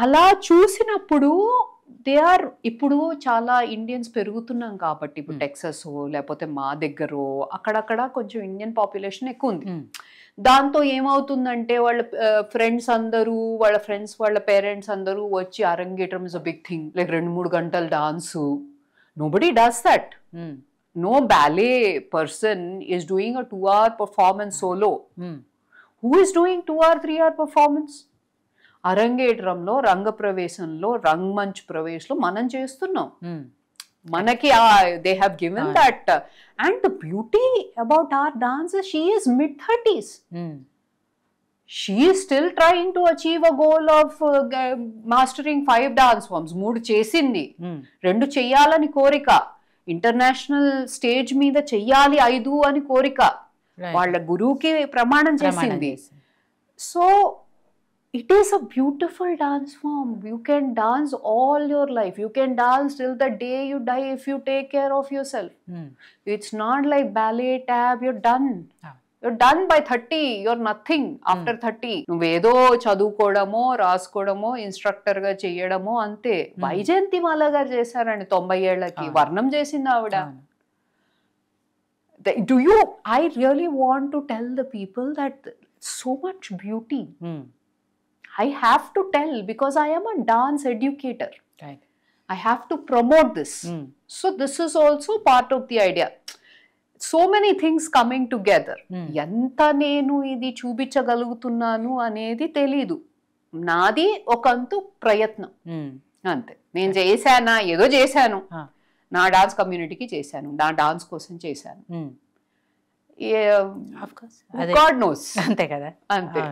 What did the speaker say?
అలా చూసినప్పుడు they are ఇప్పుడు చాలా ఇండియన్స్ పెరుగుతున్నాం కాబట్టి ఇప్పుడు టెక్సస్ లేకపోతే మా దగ్గర అక్కడక్కడ కొంచెం ఇండియన్ పాపులేషన్ ఎక్కువ ఉంది. దాంతో ఏమవుతుందంటే వాళ్ళ ఫ్రెండ్స్ అందరూ వాళ్ళ ఫ్రెండ్స్ వాళ్ళ పేరెంట్స్ అందరూ వచ్చి అరంగేట్రం is a big thing like 2-3 గంటలు dance. Nobody does that. No ballet person is doing a 2-hour performance solo. Who is doing 2-hour, 3-hour performance? అరంగేట్రంలో రంగప్రవేశంలో రంగమంచ్ ప్రవేశ్లో మనం చేస్తున్నాం. మనకి they have given that. And the beauty about our dance she is mid-30s. She is still trying to achieve a goal of mastering 5 dance forms. 3 చేసింది, 2 చెయ్యాలని కోరిక, ఇంటర్నేషనల్ స్టేజ్ మీద చెయ్యాలి 5 అని కోరిక, వాళ్ళ గురువుకి ప్రమాణం చేసింది. So it is a beautiful dance form. You can dance all your life. You can dance till the day you die if you take care of yourself. It's not like ballet, tap, you're done. You're done by 30. You're nothing after 30. నువ్వేదో చదువుకోవడమో రాసుకోవడమో instructor గా చెయ్యడమో అంతే. వైజయంతి మాల గారు చేశారండి 90 ఏళ్లకి, వర్ణం చేసింది ఆవిడ. I really want to tell the people that so much beauty. I have to tell because I am a dance educator. Right. I have to promote this. So this is also part of the idea. So many things coming together. ఎంత నేను ఇది చూపించగలుగుతున్నాను అనేది తెలీదు. నాది ఒకంతు ప్రయత్నం అంతే. నేను చేశానా, ఏదో చేశాను, నా డాన్స్ కమ్యూనిటీకి చేశాను, నా డాన్స్ కోసం చేశాను. God knows. అంతే కదా. అంతే.